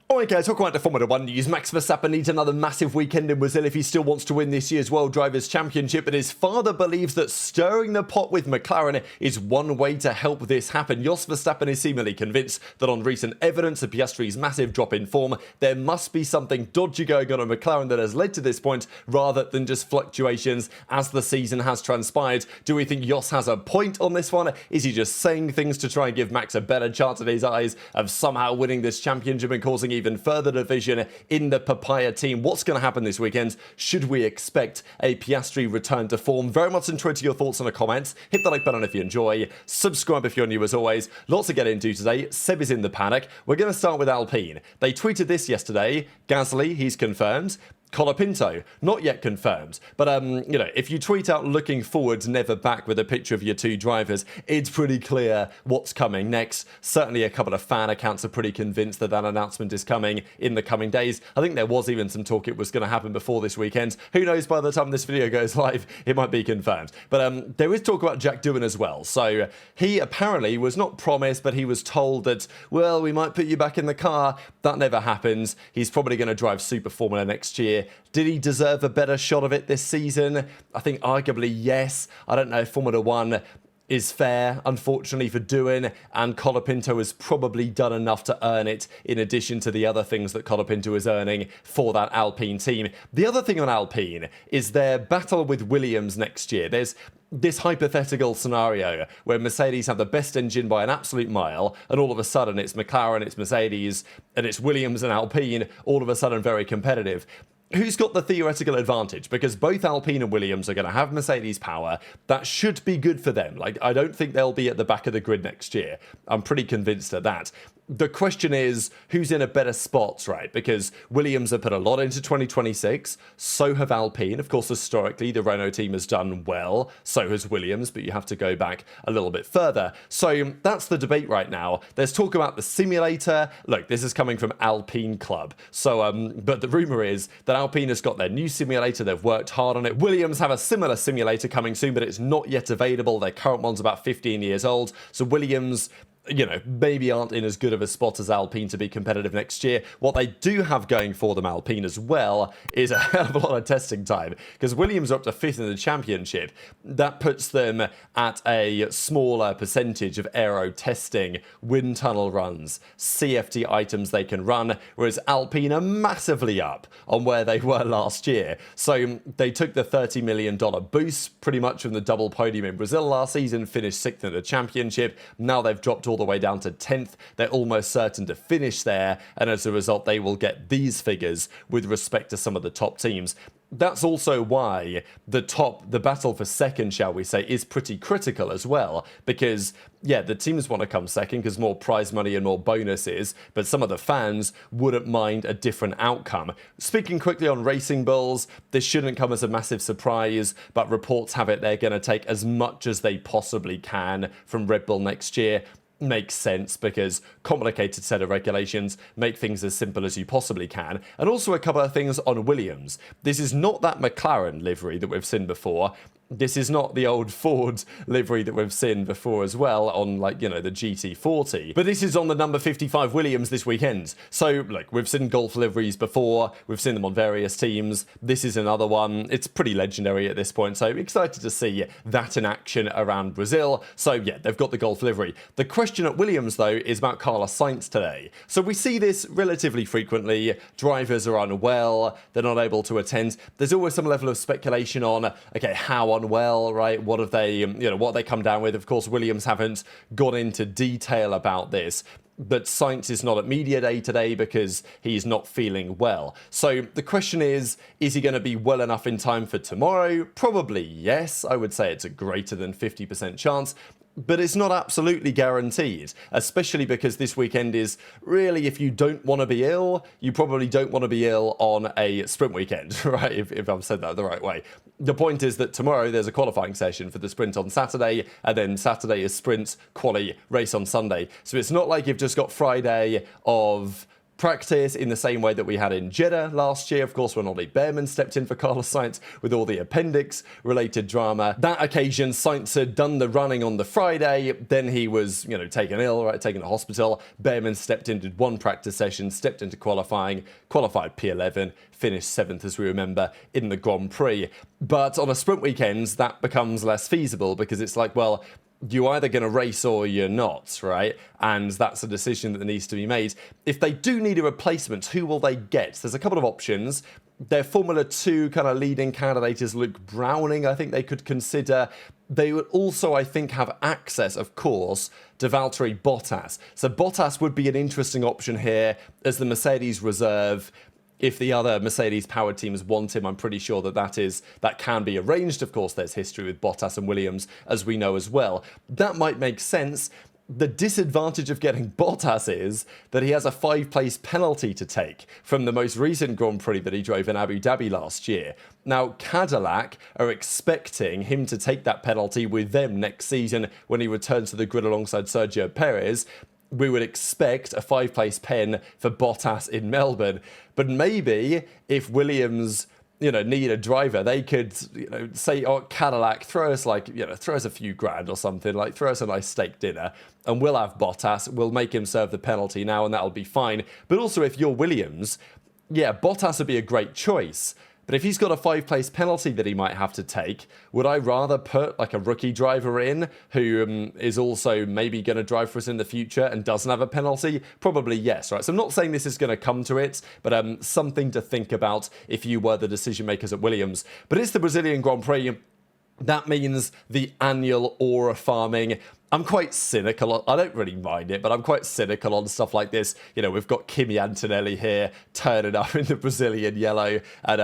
Alright guys, welcome back to Formula 1 news. Max Verstappen needs another massive weekend in Brazil if he still wants to win this year's World Drivers' Championship, but his father believes that stirring the pot with McLaren is one way to help this happen. Jos Verstappen is seemingly convinced that on recent evidence of Piastri's massive drop in form, there must be something dodgy going on at McLaren that has led to this point, rather than just fluctuations as the season has transpired. Do we think Jos has a point on this one? Is he just saying things to try and give Max a better chance in his eyes of somehow winning this championship and causing even further division in the Papaya team? What's going to happen this weekend? Should we expect a Piastri return to form? Very much enjoyed your thoughts in the comments. Hit the like button if you enjoy. Subscribe if you're new as always. Lots to get into today. Seb is in the paddock. We're going to start with Alpine. They tweeted this yesterday. Gasly, he's confirmed. Colapinto, not yet confirmed. But, if you tweet out looking forwards, never back with a picture of your two drivers, it's pretty clear what's coming next. Certainly a couple of fan accounts are pretty convinced that that announcement is coming in the coming days. I think there was even some talk it was going to happen before this weekend. Who knows, by the time this video goes live, it might be confirmed. But there is talk about Jack Doohan as well. So he apparently was not promised, but he was told that, well, we might put you back in the car. That never happens. He's probably going to drive Super Formula next year. Did he deserve a better shot of it this season? I think arguably yes. I don't know if Formula 1 is fair, unfortunately, for Doohan, and Colapinto has probably done enough to earn it, in addition to the other things that Colapinto is earning for that Alpine team. The other thing on Alpine is their battle with Williams next year. There's this hypothetical scenario where Mercedes have the best engine by an absolute mile, and all of a sudden it's McLaren, it's Mercedes, and it's Williams and Alpine, all of a sudden very competitive. Who's got the theoretical advantage? Because both Alpine and Williams are going to have Mercedes power. That should be good for them. I don't think they'll be at the back of the grid next year. I'm pretty convinced of that. The question is, who's in a better spot, right? Because Williams have put a lot into 2026. So have Alpine. Of course, historically, the Renault team has done well. So has Williams, but you have to go back a little bit further. So that's the debate right now. There's talk about the simulator. Look, this is coming from Alpine Club. So, but the rumor is that Alpine has got their new simulator. They've worked hard on it. Williams have a similar simulator coming soon, but it's not yet available. Their current one's about 15 years old. So Williams, maybe aren't in as good of a spot as Alpine to be competitive next year. What they do have going for them, Alpine, as well, is a hell of a lot of testing time, because Williams are up to 5th in the championship. That puts them at a smaller percentage of aero testing, wind tunnel runs, CFD items they can run, whereas Alpine are massively up on where they were last year. So they took the $30 million boost pretty much from the double podium in Brazil last season, finished 6th in the championship. Now they've dropped all the way down to 10th. They're almost certain to finish there, and as a result they will get these figures with respect to some of the top teams. That's also why the battle for second, shall we say, is pretty critical as well, because yeah, the teams want to come second because more prize money and more bonuses, but some of the fans wouldn't mind a different outcome. Speaking quickly on Racing Bulls, this shouldn't come as a massive surprise, but reports have it they're going to take as much as they possibly can from Red Bull next year. Makes sense, because complicated set of regulations, make things as simple as you possibly can. And also a couple of things on Williams. This is not that McLaren livery that we've seen before. This is not the old Ford livery that we've seen before as well on, the GT40. But this is on the number 55 Williams this weekend. So, look, we've seen Golf liveries before. We've seen them on various teams. This is another one. It's pretty legendary at this point. So, excited to see that in action around Brazil. So, yeah, they've got the Golf livery. The question at Williams, though, is about Carlos Sainz today. So, we see this relatively frequently. Drivers are unwell. They're not able to attend. There's always some level of speculation on, okay, how unwell, right? What have they, what they come down with? Of course, Williams haven't gone into detail about this, but Sainz is not at media day today because he's not feeling well. So the question is he going to be well enough in time for tomorrow? Probably yes. I would say it's a greater than 50% chance. But it's not absolutely guaranteed, especially because this weekend is really, if you don't want to be ill, you probably don't want to be ill on a sprint weekend, right? If I've said that the right way. The point is that tomorrow there's a qualifying session for the sprint on Saturday, and then Saturday is sprint, quali, race on Sunday. So it's not like you've just got Friday of practice in the same way that we had in Jeddah last year, of course, when Ollie Behrman stepped in for Carlos Sainz with all the appendix-related drama. That occasion, Sainz had done the running on the Friday, then he was, taken ill, right, taken to hospital. Behrman stepped in, did one practice session, stepped into qualifying, qualified P11, finished 7th, as we remember, in the Grand Prix. But on a sprint weekend, that becomes less feasible because it's like, well, you're either going to race or you're not, right? And that's a decision that needs to be made. If they do need a replacement, who will they get? There's a couple of options. Their Formula 2 kind of leading candidate is Luke Browning, I think they could consider. They would also, I think, have access, of course, to Valtteri Bottas. So Bottas would be an interesting option here as the Mercedes reserve. If the other Mercedes-powered teams want him, I'm pretty sure that can be arranged. Of course, there's history with Bottas and Williams, as we know as well. That might make sense. The disadvantage of getting Bottas is that he has a 5-place penalty to take from the most recent Grand Prix that he drove in Abu Dhabi last year. Now, Cadillac are expecting him to take that penalty with them next season when he returns to the grid alongside Sergio Perez. We would expect a 5-place pen for Bottas in Melbourne. But maybe if Williams, need a driver, they could, say, oh, Cadillac, throw us a few grand or something, like throw us a nice steak dinner, and we'll have Bottas, we'll make him serve the penalty now, and that'll be fine. But also, if you're Williams, yeah, Bottas would be a great choice. But if he's got a 5-place penalty that he might have to take, would I rather put like a rookie driver in who is also maybe going to drive for us in the future and doesn't have a penalty? Probably yes, right? So I'm not saying this is going to come to it, but something to think about if you were the decision makers at Williams. But it's the Brazilian Grand Prix. That means the annual aura farming. I'm quite cynical. I don't really mind it, but I'm quite cynical on stuff like this. We've got Kimi Antonelli here turning up in the Brazilian yellow at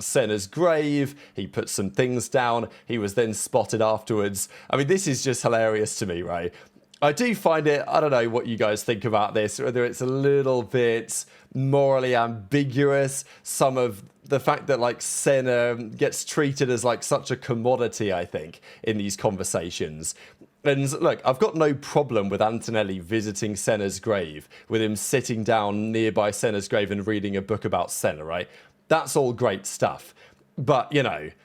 Senna's grave. He put some things down. He was then spotted afterwards. I mean, this is just hilarious to me, right? I do find it, I don't know what you guys think about this, whether it's a little bit morally ambiguous. Some of the fact that like Senna gets treated as like such a commodity, I think, in these conversations. And look, I've got no problem with Antonelli visiting Senna's grave, with him sitting down nearby Senna's grave and reading a book about Senna, right? That's all great stuff. But,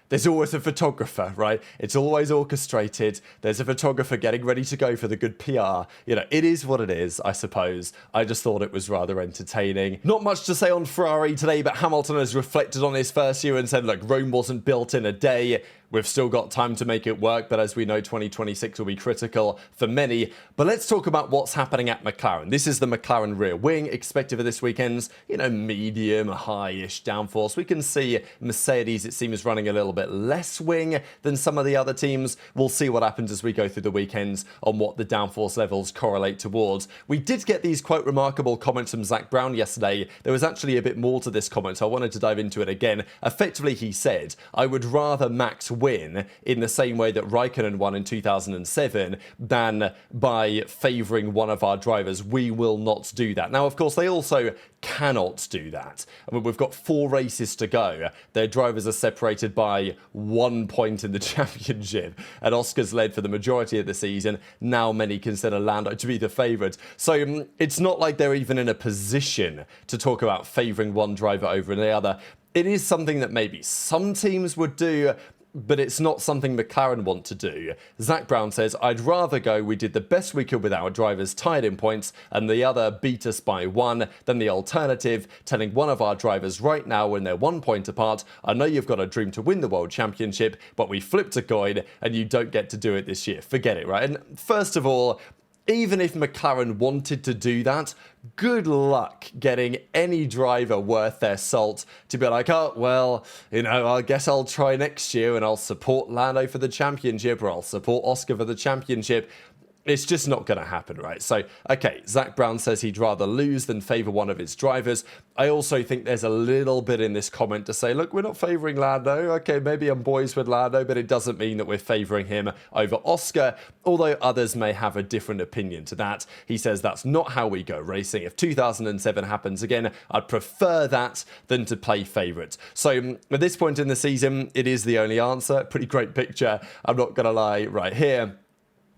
there's always a photographer, right? It's always orchestrated. There's a photographer getting ready to go for the good PR. It is what it is, I suppose. I just thought it was rather entertaining. Not much to say on Ferrari today, but Hamilton has reflected on his first year and said, look, Rome wasn't built in a day. We've still got time to make it work, but as we know, 2026 will be critical for many. But let's talk about what's happening at McLaren. This is the McLaren rear wing, expected for this weekend's, medium, high-ish downforce. We can see Mercedes, it seems, running a little bit less wing than some of the other teams. We'll see what happens as we go through the weekends on what the downforce levels correlate towards. We did get these quite remarkable comments from Zach Brown yesterday. There was actually a bit more to this comment, so I wanted to dive into it again. Effectively, he said, I would rather Max win in the same way that Raikkonen won in 2007 than by favouring one of our drivers. We will not do that. Now, of course, they also cannot do that. I mean, we've got 4 races to go. Their drivers are separated by 1 point in the championship, and Oscar's led for the majority of the season. Now many consider Lando to be the favourite. So it's not like they're even in a position to talk about favouring one driver over the other. It is something that maybe some teams would do, but it's not something McLaren want to do. Zach Brown says, I'd rather go we did the best we could with our drivers tied in points and the other beat us by 1 than the alternative, telling one of our drivers right now when they're 1 point apart, I know you've got a dream to win the World Championship, but we flipped a coin and you don't get to do it this year. Forget it, right? And first of all, even if McLaren wanted to do that, good luck getting any driver worth their salt to be like, oh, well, I guess I'll try next year and I'll support Lando for the championship or I'll support Oscar for the championship. It's just not going to happen, right? So, okay, Zach Brown says he'd rather lose than favour one of his drivers. I also think there's a little bit in this comment to say, look, we're not favouring Lando. Okay, maybe I'm boys with Lando, but it doesn't mean that we're favouring him over Oscar, although others may have a different opinion to that. He says that's not how we go racing. If 2007 happens again, I'd prefer that than to play favourite. So, at this point in the season, it is the only answer. Pretty great picture, I'm not going to lie, right here.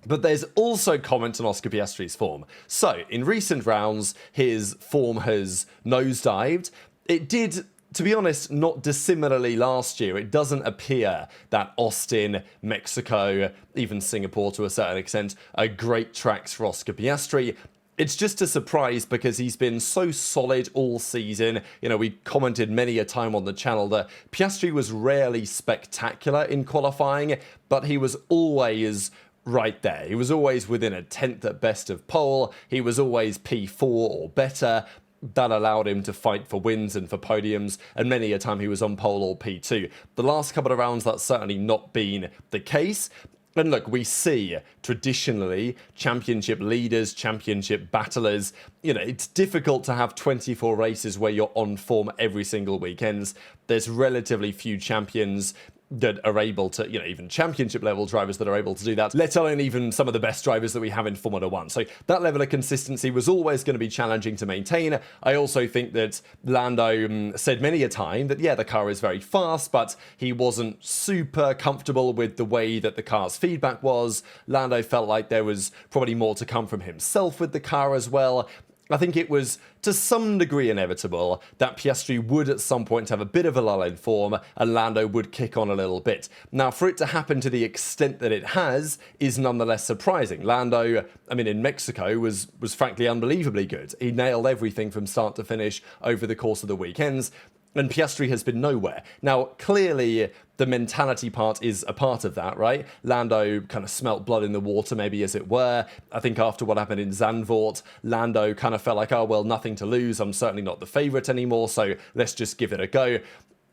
But there's also comment on Oscar Piastri's form. So, in recent rounds, his form has nosedived. It did, to be honest, not dissimilarly last year. It doesn't appear that Austin, Mexico, even Singapore to a certain extent, are great tracks for Oscar Piastri. It's just a surprise because he's been so solid all season. You know, we commented many a time on the channel that Piastri was rarely spectacular in qualifying, but he was always right there. He was always within a tenth at best of pole. He was always P4 or better. That allowed him to fight for wins and for podiums, and many a time he was on pole or P2. The last couple of rounds, that's certainly not been the case. And look, we see traditionally championship leaders, championship battlers, you know, it's difficult to have 24 races where you're on form every single weekend. There's relatively few champions that are able to, you know, even championship level drivers that are able to do that, let alone even some of the best drivers that we have in Formula 1. So that level of consistency was always going to be challenging to maintain. I also think that Lando said many a time that, yeah, the car is very fast, but he wasn't super comfortable with the way that the car's feedback was. Lando felt like there was probably more to come from himself with the car as well. I think it was to some degree inevitable that Piastri would at some point have a bit of a lull in form and Lando would kick on a little bit. Now, for it to happen to the extent that it has is nonetheless surprising. Lando, I mean, in Mexico was frankly unbelievably good. He nailed everything from start to finish over the course of the weekends. And Piastri has been nowhere. Now, clearly, the mentality part is a part of that, right? Lando kind of smelt blood in the water, maybe, as it were. I think after what happened in Zandvoort, Lando kind of felt like, oh, well, nothing to lose. I'm certainly not the favourite anymore, so let's just give it a go.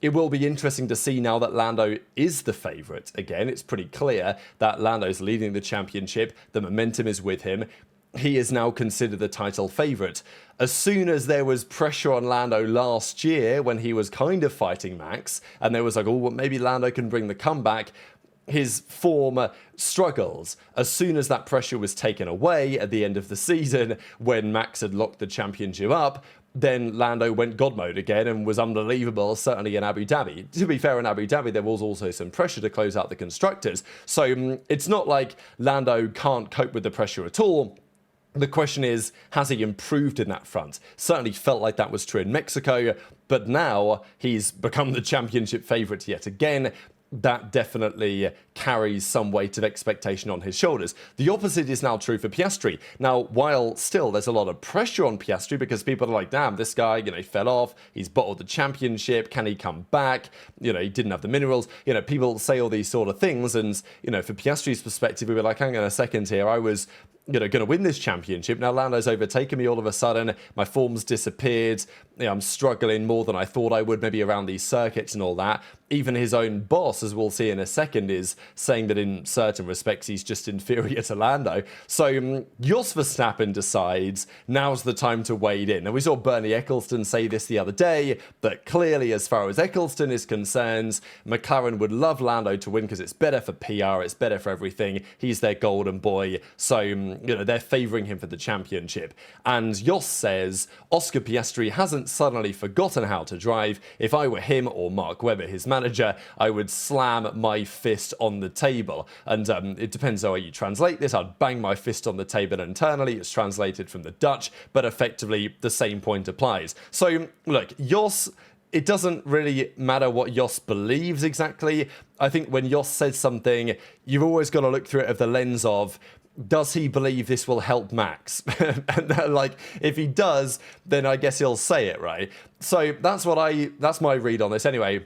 It will be interesting to see now that Lando is the favourite again. It's pretty clear that Lando's leading the championship. The momentum is with him. He is now considered the title favourite. As soon as there was pressure on Lando last year when he was kind of fighting Max, and there was like, oh, well, maybe Lando can bring the comeback, his form struggles. As soon as that pressure was taken away at the end of the season, when Max had locked the championship up, then Lando went God mode again and was unbelievable, certainly in Abu Dhabi. To be fair, in Abu Dhabi, there was also some pressure to close out the constructors. So it's not like Lando can't cope with the pressure at all. The question is, has he improved in that front? Certainly felt like that was true in Mexico, but now he's become the championship favourite yet again. That definitely carries some weight of expectation on his shoulders. The opposite is now true for Piastri. Now, while still there's a lot of pressure on Piastri because people are like, damn, this guy, you know, he fell off, he's bottled the championship, can he come back? You know, he didn't have the minerals. You know, people say all these sort of things, and, you know, for Piastri's perspective, we were like, hang on a second here, I was, you know, going to win this championship. Now Lando's overtaken me all of a sudden. My form's disappeared. You know, I'm struggling more than I thought I would, maybe around these circuits and all that. Even his own boss, as we'll see in a second, is saying that in certain respects he's just inferior to Lando. So Jos Verstappen decides now's the time to wade in. And we saw Bernie Ecclestone say this the other day, that clearly as far as Ecclestone is concerned, McLaren would love Lando to win because it's better for PR, it's better for everything. He's their golden boy. So, you know, they're favouring him for the championship. And Jos says, Oscar Piastri hasn't suddenly forgotten how to drive. If I were him or Mark Webber, his manager, I would slam my fist on the table. And it depends how you translate this. I'd bang my fist on the table internally. It's translated from the Dutch, but effectively the same point applies. So, look, Jos, it doesn't really matter what Jos believes exactly. I think when Jos says something, you've always got to look through it of the lens of, does he believe this will help Max? And like, if he does, then I guess he'll say it, right? So that's my read on this anyway,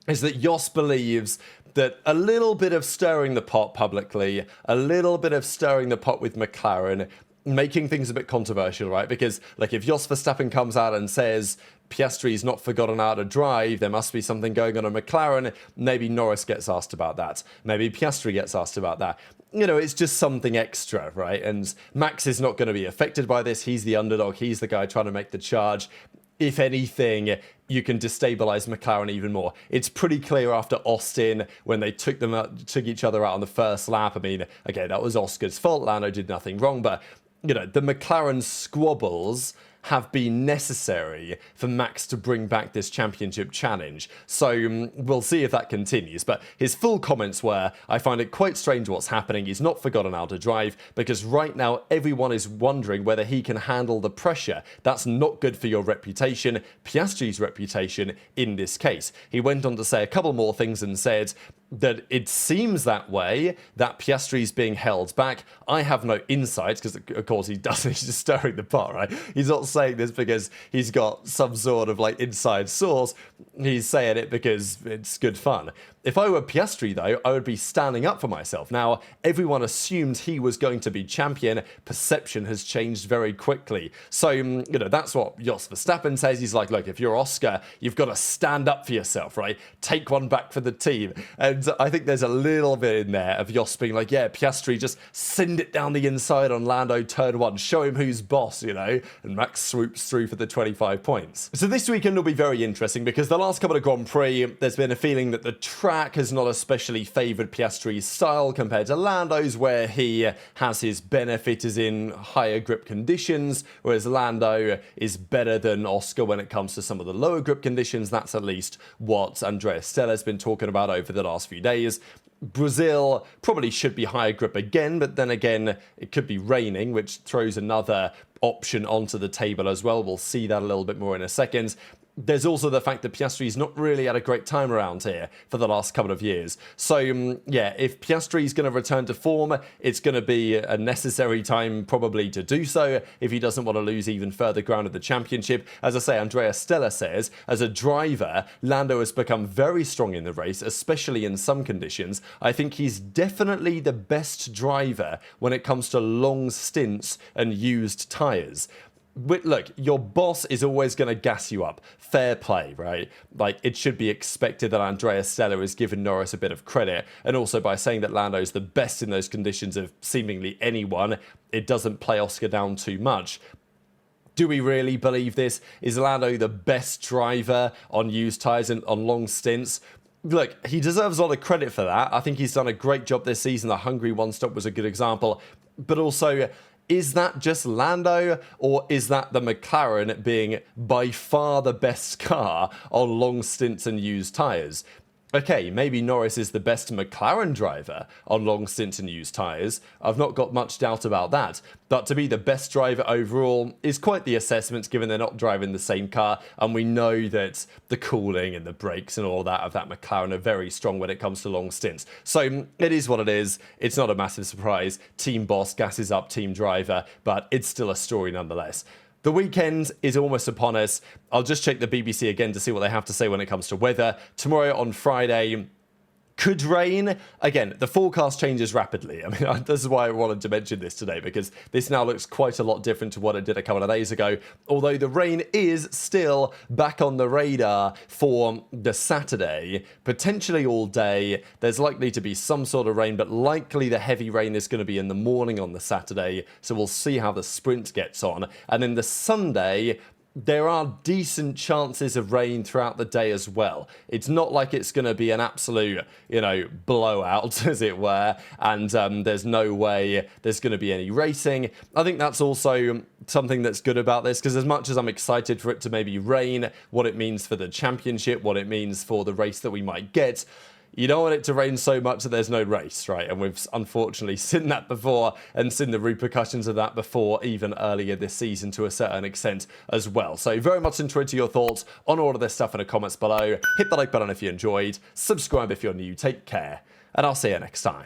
is that Jos believes that a little bit of stirring the pot publicly, a little bit of stirring the pot with McLaren, making things a bit controversial, right? Because, like, if Jos Verstappen comes out and says Piastri's not forgotten how to drive, there must be something going on in McLaren, maybe Norris gets asked about that. Maybe Piastri gets asked about that. You know, it's just something extra, right? And Max is not going to be affected by this. He's the underdog. He's the guy trying to make the charge. If anything, you can destabilize McLaren even more. It's pretty clear after Austin, when they took each other out on the first lap. I mean, okay, that was Oscar's fault. Lando did nothing wrong, but, you know, the McLaren squabbles have been necessary for Max to bring back this championship challenge. So we'll see if that continues. But his full comments were, I find it quite strange what's happening. He's not forgotten how to drive because right now everyone is wondering whether he can handle the pressure. That's not good for your reputation, Piastri's reputation in this case. He went on to say a couple more things and said that it seems that way, that Piastri's being held back. I have no insights because, of course, he doesn't. He's just stirring the pot, right? He's not saying this because he's got some sort of like inside source. He's saying it because it's good fun. If I were Piastri, though, I would be standing up for myself. Now, everyone assumed he was going to be champion. Perception has changed very quickly. So, that's what Jos Verstappen says. He's like, look, if you're Oscar, you've got to stand up for yourself, right? Take one back for the team. And I think there's a little bit in there of Jos being like, yeah, Piastri, just send it down the inside on Lando turn one. Show him who's boss, And Max swoops through for the 25 points. So this weekend will be very interesting because the last couple of Grand Prix, there's been a feeling that the track has not especially favoured Piastri's style compared to Lando's, where he has his benefit is in higher grip conditions, whereas Lando is better than Oscar when it comes to some of the lower grip conditions. That's at least what Andrea Stella has been talking about over the last few days. Brazil probably should be higher grip again, but then again, it could be raining, which throws another option onto the table as well. We'll see that a little bit more in a second. There's also the fact that Piastri's not really had a great time around here for the last couple of years. So, yeah, if Piastri's going to return to form, it's going to be a necessary time probably to do so if he doesn't want to lose even further ground of the championship. As I say, Andrea Stella says, as a driver, Lando has become very strong in the race, especially in some conditions. I think he's definitely the best driver when it comes to long stints and used tyres. Look, your boss is always going to gas you up. Fair play, right? Like, it should be expected that Andrea Stella has given Norris a bit of credit. And also by saying that Lando's the best in those conditions of seemingly anyone, it doesn't play Oscar down too much. Do we really believe this? Is Lando the best driver on used tyres and on long stints? Look, he deserves a lot of credit for that. I think he's done a great job this season. The Hungary one-stop was a good example. But also, is that just Lando, or is that the McLaren being by far the best car on long stints and used tyres? Okay, maybe Norris is the best McLaren driver on long stints and used tyres. I've not got much doubt about that. But to be the best driver overall is quite the assessment given they're not driving the same car. And we know that the cooling and the brakes and all that of that McLaren are very strong when it comes to long stints. So it is what it is. It's not a massive surprise. Team boss gasses up team driver, but it's still a story nonetheless. The weekend is almost upon us. I'll just check the BBC again to see what they have to say when it comes to weather. Tomorrow on Friday could rain. Again, the forecast changes rapidly. I mean, this is why I wanted to mention this today, because this now looks quite a lot different to what it did a couple of days ago. Although the rain is still back on the radar for the Saturday, potentially all day. There's likely to be some sort of rain, but likely the heavy rain is going to be in the morning on the Saturday. So we'll see how the sprint gets on. And then the Sunday, there are decent chances of rain throughout the day as well. It's not like it's going to be an absolute, blowout, as it were, and there's no way there's going to be any racing. I think that's also something that's good about this, because as much as I'm excited for it to maybe rain, what it means for the championship, what it means for the race that we might get, you don't want it to rain so much that there's no race, right? And we've unfortunately seen that before and seen the repercussions of that before, even earlier this season to a certain extent as well. So very much interested to your thoughts on all of this stuff in the comments below. Hit the like button if you enjoyed, subscribe if you're new, take care, and I'll see you next time.